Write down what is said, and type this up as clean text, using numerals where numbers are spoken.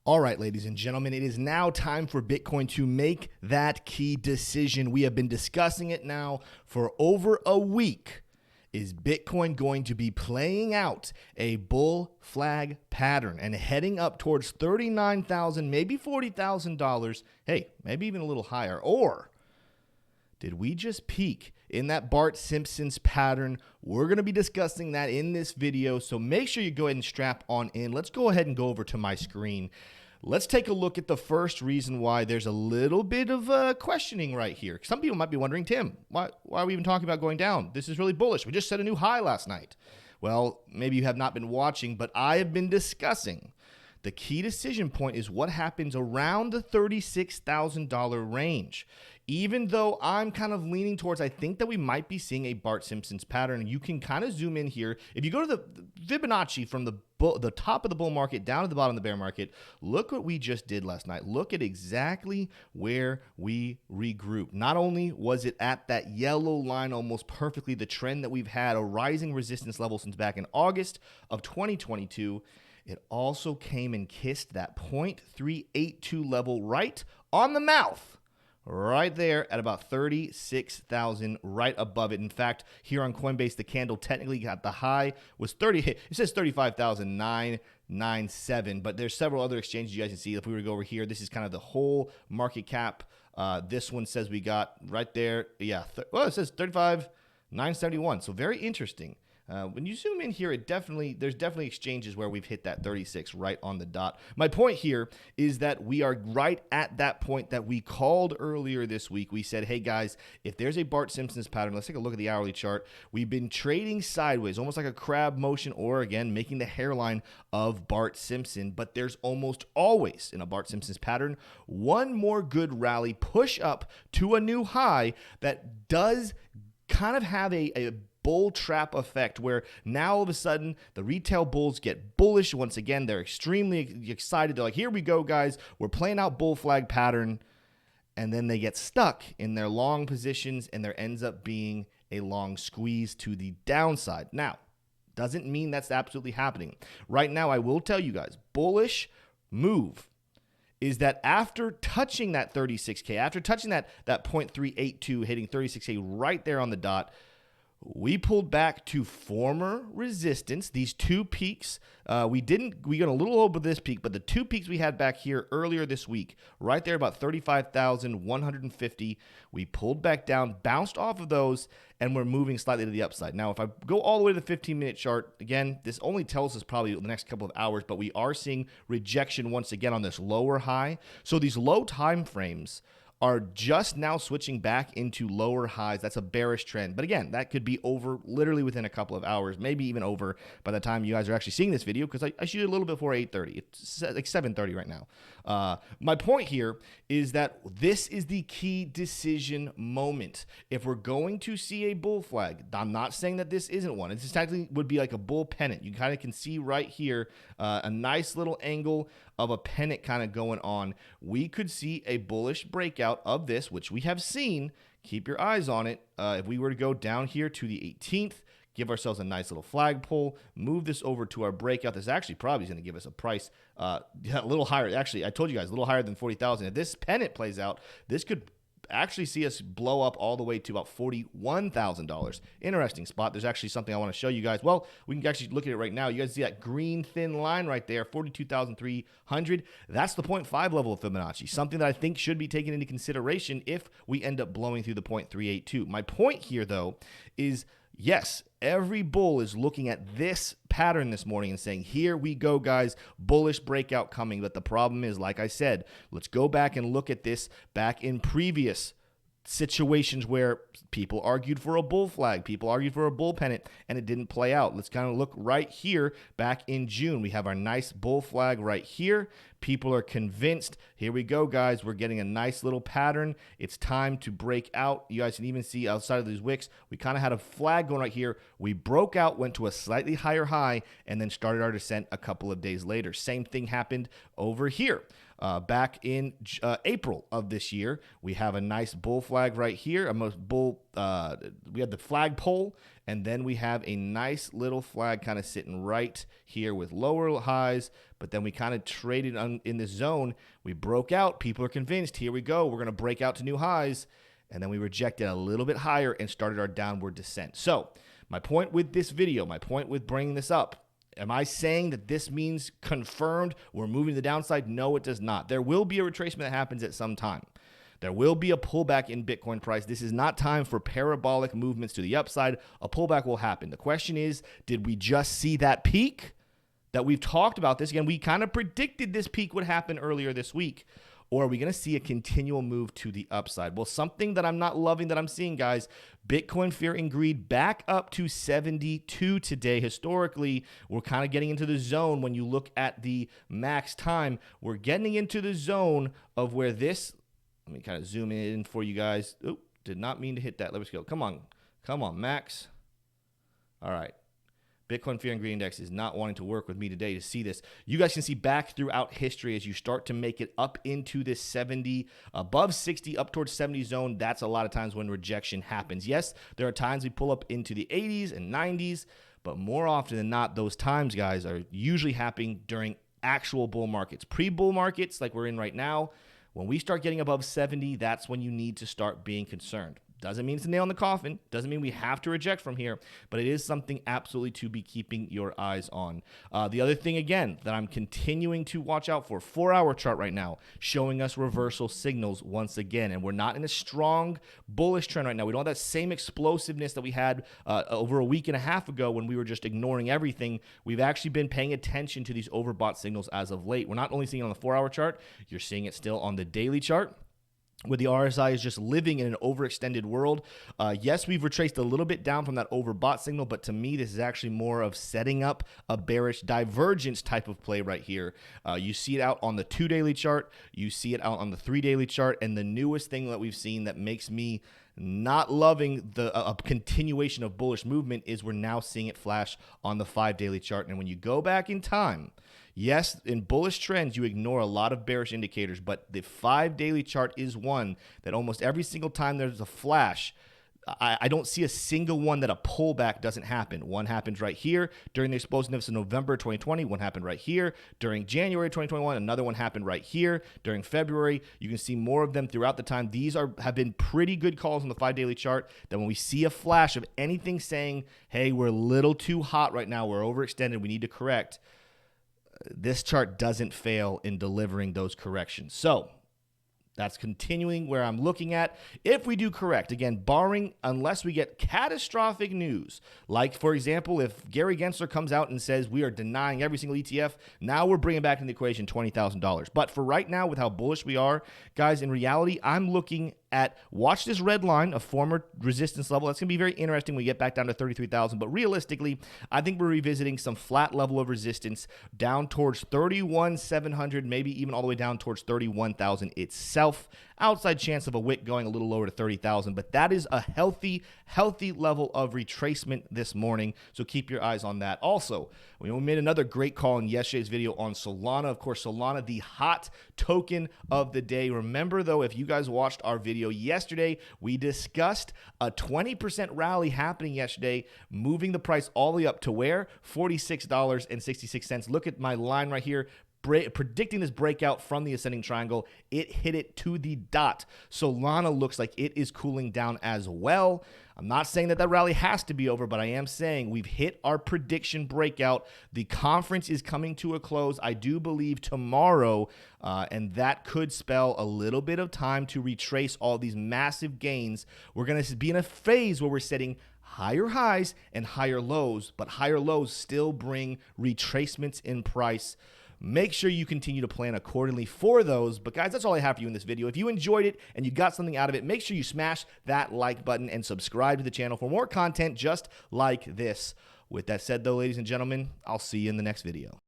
All right, ladies and gentlemen, it is now time for Bitcoin to make that key decision. We have been discussing it now for over a week. Is Bitcoin going to be playing out a bull flag pattern and heading up towards $39,000, maybe $40,000? Hey, maybe even a little higher. Or did we just peak in that Bart Simpsons pattern? We're going to be discussing that in this video, so make sure you go ahead and strap on in. Let's go ahead and go over to my screen. Let's take a look at the first reason why there's a little bit of questioning right here. Some people might be wondering, Tim, why are we even talking about going down? This is really bullish. We just set a new high last night. Well, maybe you have not been watching, but I have been discussing. The key decision point is what happens around the $36,000 range. Even though I'm kind of leaning towards, I think that we might be seeing a Bart Simpsons pattern. You can kind of zoom in here. If you go to the Fibonacci from the top of the bull market down to the bottom of the bear market, look what we just did last night. Look at exactly where we regrouped. Not only was it at that yellow line almost perfectly, the trend that we've had, a rising resistance level since back in August of 2022, it also came and kissed that 0.382 level right on the mouth. Right there at about 36,000, right above it. In fact, here on Coinbase, the candle technically got the high was 30. It says 35,997, but there's several other exchanges you guys can see. If we were to go over here, this is kind of the whole market cap. This one says we got right there. Yeah, well, it says 35,971. So very interesting. When you zoom in here, there's definitely exchanges where we've hit that 36 right on the dot. My point here is that we are right at that point that we called earlier this week. We said, hey guys, if there's a Bart Simpsons pattern, let's take a look at the hourly chart. We've been trading sideways, almost like a crab motion, or again, making the hairline of Bart Simpson. But there's almost always in a Bart Simpsons pattern, one more good rally push up to a new high that does kind of have a bull trap effect where now all of a sudden the retail bulls get bullish once again. They're extremely excited. They're like, here we go, guys. We're playing out bull flag pattern. And then they get stuck in their long positions and there ends up being a long squeeze to the downside. Now, doesn't mean that's absolutely happening. Right now, I will tell you guys, bullish move is that after touching that 36K, after touching that 0.382, hitting 36K right there on the dot, we pulled back to former resistance. These two peaks, we got a little over this peak, but the two peaks we had back here earlier this week, right there about 35,150, we pulled back down, bounced off of those, and we're moving slightly to the upside. Now, if I go all the way to the 15-minute chart, again, this only tells us probably the next couple of hours, but we are seeing rejection once again on this lower high. So these low time frames are just now switching back into lower highs. That's a bearish trend. But again, that could be over literally within a couple of hours, maybe even over by the time you guys are actually seeing this video, because I shoot it a little before 8:30. It's like 7:30 right now. My point here is that this is the key decision moment. If we're going to see a bull flag, I'm not saying that this isn't one. It just technically would be like a bull pennant. You kind of can see right here a nice little angle of a pennant kind of going on. We could see a bullish breakout of this, which we have seen. Keep your eyes on it. If we were to go down here to the 18th, give ourselves a nice little flagpole, move this over to our breakout. This actually probably is going to give us a price a little higher. Actually, I told you guys, a little higher than 40,000. If this pennant plays out, this could actually see us blow up all the way to about $41,000. Interesting spot. There's actually something I want to show you guys. Well, we can actually look at it right now. You guys see that green thin line right there, 42,300. That's the 0.5 level of Fibonacci, something that I think should be taken into consideration if we end up blowing through the 0.382. My point here, though, is yes, every bull is looking at this pattern this morning and saying, here we go, guys, bullish breakout coming. But the problem is, like I said, let's go back and look at this back in previous situations where people argued for a bull flag, people argued for a bull pennant, and it didn't play out. Let's kind of look right here back in June. We have our nice bull flag right here. People are convinced. Here we go, guys. We're getting a nice little pattern. It's time to break out. You guys can even see outside of these wicks, we kind of had a flag going right here. We broke out, went to a slightly higher high, and then started our descent a couple of days later. Same thing happened over here. back in April of this year. We have a nice bull flag right here. We have the flagpole, and then we have a nice little flag kind of sitting right here with lower highs, but then we kind of traded in this zone. We broke out. People are convinced, here we go. We're going to break out to new highs, and then we rejected a little bit higher and started our downward descent. So my point with this video, my point with bringing this up, am I saying that this means confirmed we're moving to the downside? No, it does not. There will be a retracement that happens at some time. There will be a pullback in Bitcoin price. This is not time for parabolic movements to the upside. A pullback will happen. The question is, did we just see that peak that we've talked about this? Again, we kind of predicted this peak would happen earlier this week. Or are we going to see a continual move to the upside? Well, something that I'm not loving that I'm seeing, guys, Bitcoin fear and greed back up to 72 today. Historically, we're kind of getting into the zone when you look at the max time. We're getting into the zone of where this, let me kind of zoom in for you guys. Oop, did not mean to hit that. Let's go. Come on, max. All right. Bitcoin Fear and Greed Index is not wanting to work with me today to see this. You guys can see back throughout history as you start to make it up into this 70, above 60, up towards 70 zone. That's a lot of times when rejection happens. Yes, there are times we pull up into the 80s and 90s, but more often than not, those times, guys, are usually happening during actual bull markets. Pre-bull markets like we're in right now, when we start getting above 70, that's when you need to start being concerned. Doesn't mean it's a nail in the coffin. Doesn't mean we have to reject from here, but it is something absolutely to be keeping your eyes on. The other thing, again, that I'm continuing to watch out for, 4-hour chart right now, showing us reversal signals once again, and we're not in a strong bullish trend right now. We don't have that same explosiveness that we had over a week and a half ago when we were just ignoring everything. We've actually been paying attention to these overbought signals as of late. We're not only seeing it on the 4-hour chart, you're seeing it still on the daily chart, where the RSI is just living in an overextended world. Yes, we've retraced a little bit down from that overbought signal, but to me, this is actually more of setting up a bearish divergence type of play right here. You see it out on the 2-daily chart. You see it out on the 3-daily chart. And the newest thing that we've seen that makes me not loving a continuation of bullish movement is we're now seeing it flash on the 5-daily chart. And when you go back in time, yes, in bullish trends, you ignore a lot of bearish indicators, but the 5-daily chart is one that almost every single time there's a flash, I don't see a single one that a pullback doesn't happen. One happens right here during the explosiveness of November 2020. One happened right here during January 2021. Another one happened right here during February. You can see more of them throughout the time. These have been pretty good calls on the 5-daily chart that when we see a flash of anything saying, hey, we're a little too hot right now, we're overextended, we need to correct, this chart doesn't fail in delivering those corrections. So that's continuing where I'm looking at. If we do correct, again, barring unless we get catastrophic news, like, for example, if Gary Gensler comes out and says we are denying every single ETF, now we're bringing back in the equation $20,000. But for right now, with how bullish we are, guys, in reality, I'm looking at, watch this red line, a former resistance level. That's going to be very interesting when we get back down to 33,000. But realistically, I think we're revisiting some flat level of resistance down towards 31,700, maybe even all the way down towards 31,000 itself. Outside chance of a wick going a little lower to 30,000, but that is a healthy level of retracement this morning, so keep your eyes on that. Also, we made another great call in yesterday's video on Solana. Of course, Solana, the hot token of the day. Remember, though, if you guys watched our video yesterday, we discussed a 20% rally happening yesterday, moving the price all the way up to where? $46.66. Look at my line right here. Predicting this breakout from the ascending triangle, it hit it to the dot. Solana looks like it is cooling down as well. I'm not saying that rally has to be over, but I am saying we've hit our prediction breakout. The conference is coming to a close, I do believe, tomorrow, and that could spell a little bit of time to retrace all these massive gains. We're going to be in a phase where we're setting higher highs and higher lows, but higher lows still bring retracements in price. Make sure you continue to plan accordingly for those. But guys, that's all I have for you in this video. If you enjoyed it and you got something out of it, make sure you smash that like button and subscribe to the channel for more content just like this. With that said, though, ladies and gentlemen, I'll see you in the next video.